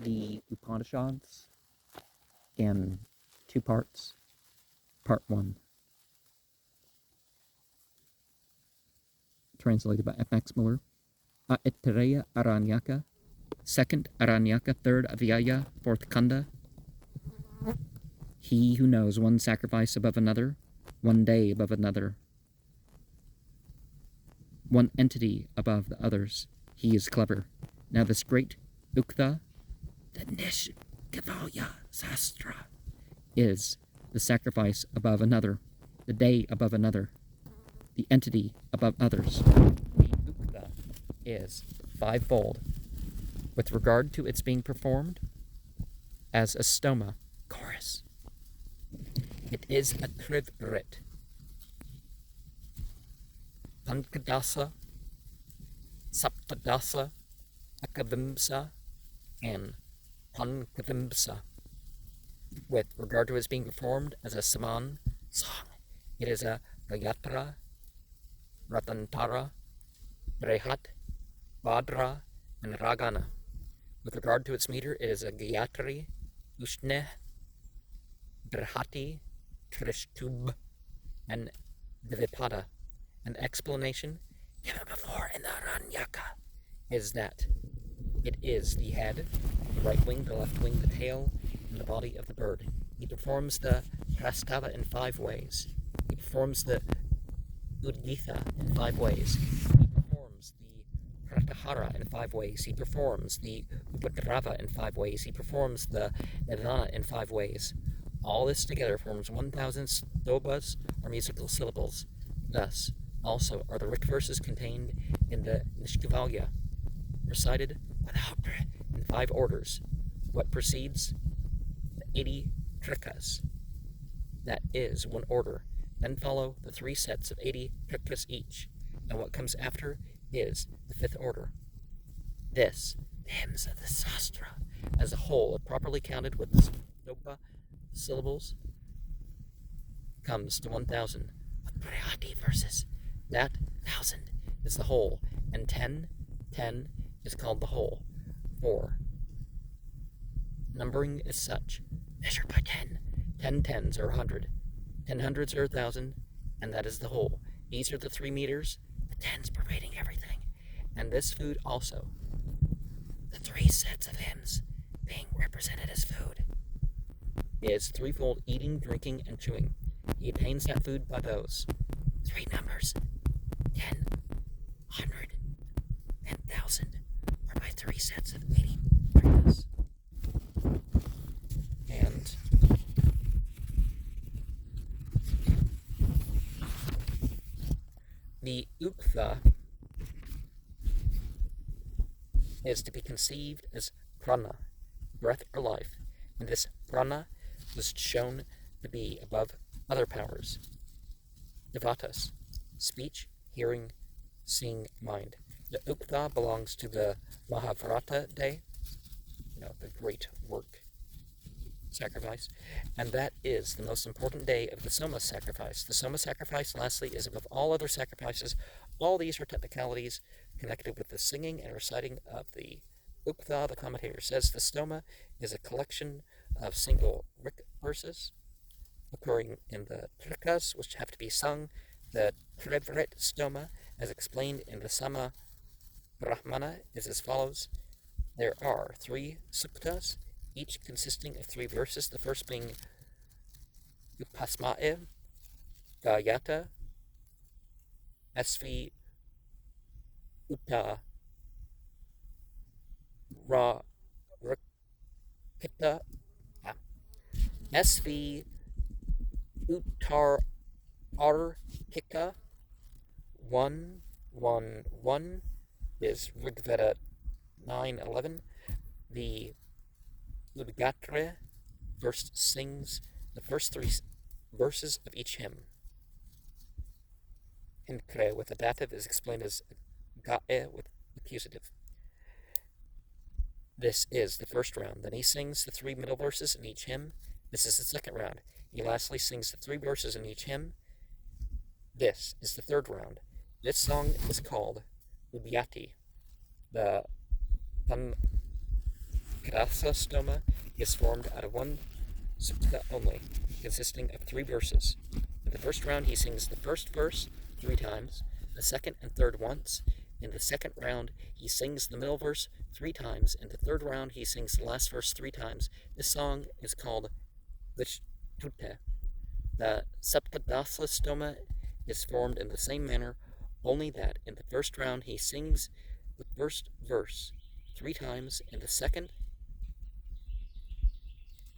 the Upanishads in two parts. Part 1, translated by F.X. Muller. Aitareya Aranyaka, 2nd Aranyaka, 3rd Adhyaya, 4th Kanda. He who knows one sacrifice above another, one day above another, one entity above the others, he is clever. Now this great Uktha, the Nishkavalya Sastra, is the sacrifice above another, the day above another, the entity above others. The Uktha is fivefold with regard to its being performed as a stoma, chorus. It is a trivrit. Pankadasa, Saptadasa, Akavimsa, and Pankavimsa. With regard to its being performed as a saman, song, it is a Gayatra, Ratantara, Brehat, Badra, and Ragana. With regard to its meter, it is a Gayatri, Ushne, Brihati, Trishtub, and Dvipada. An explanation given before in the Aranyaka is that it is the head, the right wing, the left wing, the tail, and the body of the bird. He performs the Prastava in 5 ways. He performs the Udgitha in 5 ways. He performs the Pratahara in 5 ways. He performs the Upadrava in 5 ways. He performs the Nidana in 5 ways. All this together forms 1,000 stobas, or musical syllables. Thus, also are the Rik verses contained in the Nishkavalya, recited by the Hapra in 5 orders. What precedes? The 80 trikas. That is 1 order. Then follow the 3 sets of 80 trikas each, and what comes after is the 5th order. This, the hymns of the Sastra, as a whole, if properly counted with the stopa syllables, comes to 1,000. With Prayati verses, that 1,000 is the whole, and 10 is called the whole. For numbering is such, measured by 10. 10 tens are 100. 10 hundreds are 1,000, and that is the whole. These are the 3 meters, the 10s pervading everything. And this food also, the 3 sets of hymns being represented as food, is threefold: eating, drinking, and chewing. He attains that food by those 3 numbers, 10, 100, and 1,000, or by 3 sets of 80 trikas. And the Uktha is to be conceived as prana, breath or life, and this prana was shown to be above other powers. Devatas, speech, hearing, seeing, mind. The Uktha belongs to the Mahabharata day, the great work sacrifice, and that is the most important day of the Soma sacrifice. The Soma sacrifice, lastly, is above all other sacrifices. All these are technicalities connected with the singing and reciting of the Uktha. The commentator says the stoma is a collection of single Rik verses occurring in the trikas, which have to be sung. The Trivrit stoma, as explained in the Sama Brahmana, is as follows. There are 3 suktas, each consisting of 3 verses, the first being Upasma'e, Gayata, Svi Uta, Ra Rakita, Svi Uttar Arkika 1:1:1 is Rigveda 9:11. The Udgatre first sings the first 3 verses of each hymn. Hinkre with a dative is explained as Ga'e with accusative. This is the first round. Then he sings the 3 middle verses in each hymn. This is the second round. He lastly sings the 3 verses in each hymn. This is the third round. This song is called Ubyati. The Sankirasa stoma is formed out of one sutta only, consisting of 3 verses. In the first round, he sings the first verse 3 times, the second and third once. In the second round, he sings the middle verse 3 times. In the third round, he sings the last verse 3 times. This song is called Vishtute. The Saptadasa stoma is formed in the same manner, only that in the first round he sings the first verse 3 times, in the second,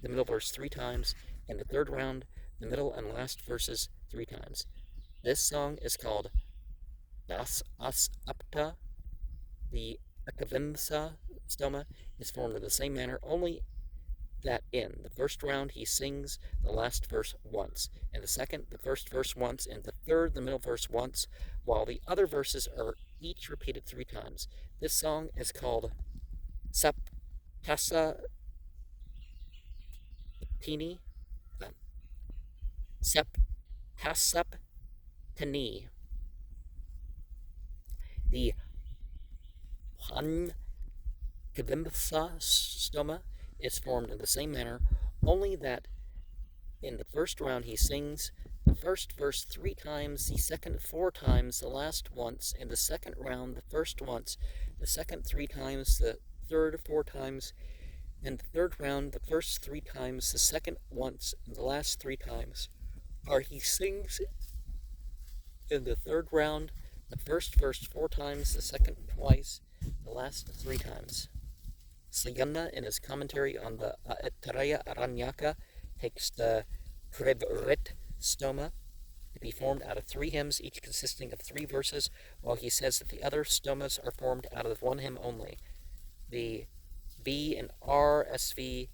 the middle verse 3 times, in the third round, the middle and last verses 3 times. This song is called Das As Apta. The Akavimsa stoma is formed in the same manner, only that in the first round he sings the last verse once, in the second the first verse once, in the third the middle verse once, while the other verses are each repeated 3 times. This song is called Saptasa Tini, Saptasap Tani. The Pankavimsa stoma is formed in the same manner, only that in the first round he sings the first verse 3 times, the second 4 times, the last once. In the second round, the first once, the second 3 times, the third 4 times. In the third round, the first 3 times, the second once, and the last 3 times. Or he sings in the third round the first verse 4 times, the second twice, the last 3 times. Sayana, in his commentary on the Aitareya Aranyaka, takes the Prevrit stoma to be formed out of 3 hymns, each consisting of 3 verses, while he says that the other stomas are formed out of 1 hymn only. The B and R SV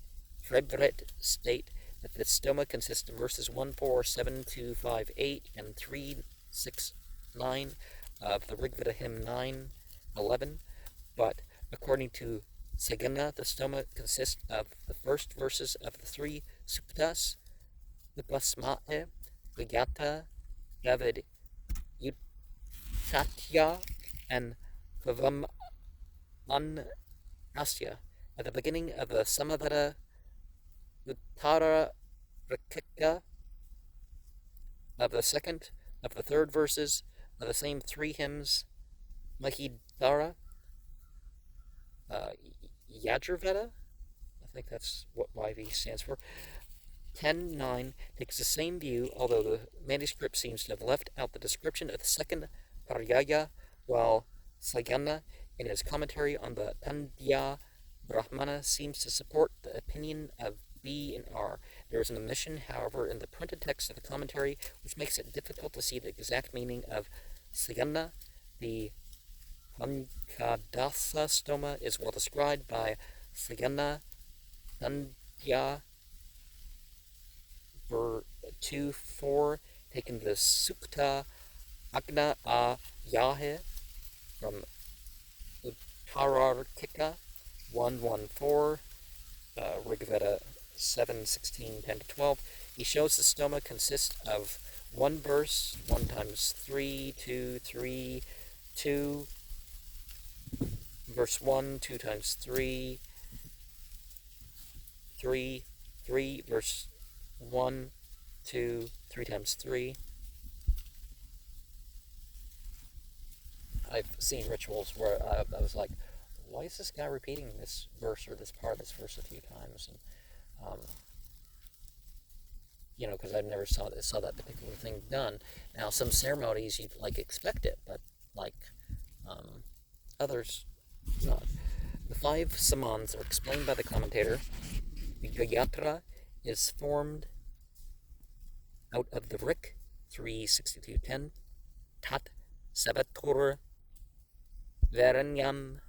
Prevrit state that the stoma consists of verses 1, 4, 7, 2, 5, 8, and 3, 6, 9 of the Rigveda hymn 9:11, but according to Sagana, the stoma consists of the first verses of the 3 suktas, Upasmate, Vigata, David, Yutatya, and Pavam Asya. At the beginning of the Samaveda Uttara Rakika of the second of the third verses of the same 3 hymns, Mahidara, Yajurveda, I think that's what YV stands for, 10:9 takes the same view, although the manuscript seems to have left out the description of the second paryaya, while Sagana, in his commentary on the Tandya Brahmana, seems to support the opinion of B and R. There is an omission, however, in the printed text of the commentary, which makes it difficult to see the exact meaning of Sagana. The Pankadasa stoma is well described by Sagana Tandya 2.4, taking the Sukta Agna A Yahe from Uttararkika 1:1.4, Rigveda 7:16, 10-12. He shows the stoma consists of 1 verse, 1 times 3, 2, 3, 2, verse 1, 2 times 3, 3, 3, verse 1, 2, 3 times 3. I've seen rituals where I was like, why is this guy repeating this verse or this part of this verse a few times? And because I never saw that particular thing done. Now, some ceremonies you'd expect it, but others not. The 5 samans are explained by the commentator. The Gayatra is formed out of the Rik 3:62-10, Tat Sabatur Varanyam.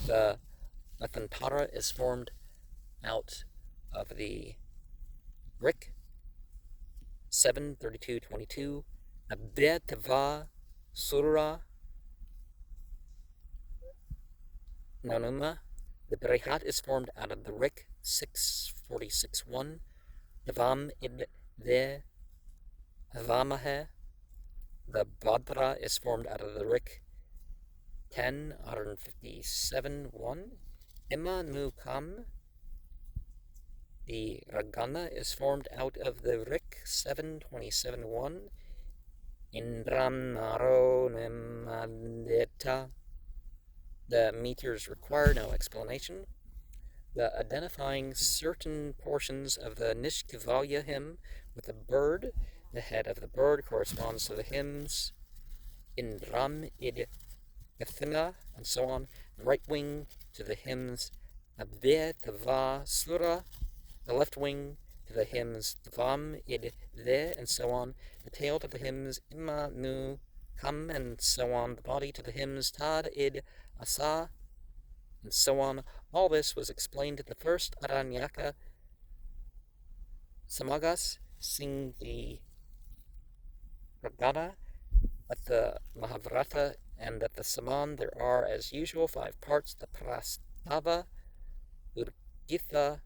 The Latantara is formed out of the Rik 7:32-22, Abhyatava Surah Nanuma. The Brihat is formed out of the Rik 6:46-1, Davam id the Avamahe. The Bhadra is formed out of the Rik 10, 157, 1. Imma Nu Kam. The Ragana is formed out of the Rik 7, 27, 1. Indram Naro Nimadeta. The meteors require no explanation. The identifying certain portions of the Nishkivalya hymn with a bird. The head of the bird corresponds to the hymns Indram id Gathina, and so on. The right wing to the hymns Abve Tava Sura. The left wing to the hymns Tvam id Ve, and so on. The tail to the hymns Imma Nu Kam, and so on. The body to the hymns Tad id Asa, and so on. All this was explained in the first Aranyaka. Samagas sing the Ragana. At the Mahabharata and at the Saman there are, as usual, 5 parts: the Prastava, Urgitha,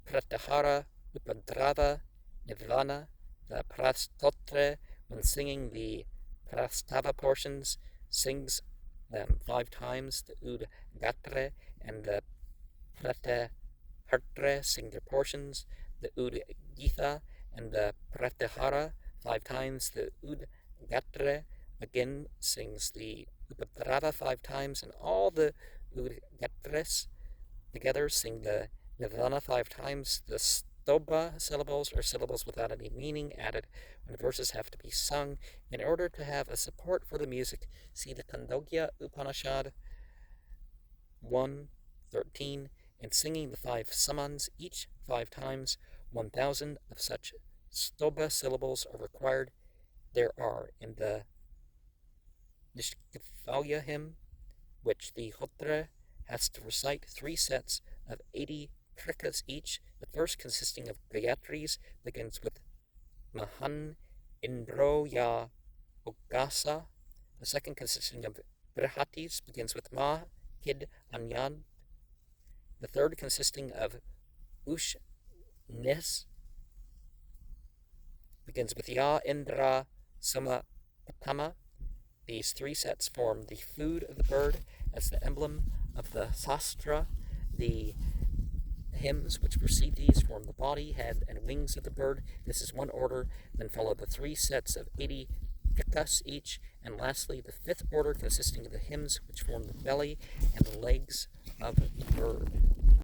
Pratahara, Upadrava, Nirvana. The Prastotre, when singing the Prastava portions, sings them 5 times. The Udgatre and the Pratahara sing their portions. The Udgitha and the Pratahara 5 times. The Udgatre again sings the Upadrava 5 times, and all the Udgatres together sing the Nirvana 5 times. The Stoba syllables are syllables without any meaning added when verses have to be sung. In order to have a support for the music, see the Khandogya Upanishad 1:13, and singing the 5 samans, each 5 times. 1,000 of such Stoba syllables are required. There are in the Nishkivalya hymn, which the Hotra has to recite 3 sets of 80 krikas each. The first, consisting of Gayatris, begins with Mahan Indro Ya Ogasa. The second, consisting of Brihatis, begins with Ma Kid Anyan. The third, consisting of Ush Nis, begins with Ya Indra Sama Patama. These 3 sets form the food of the bird as the emblem of the Sastra. The hymns which precede these form the body, head, and wings of the bird. This is one order. Then follow the 3 sets of 80 krikas each, and lastly the 5th order, consisting of the hymns which form the belly and the legs of the bird.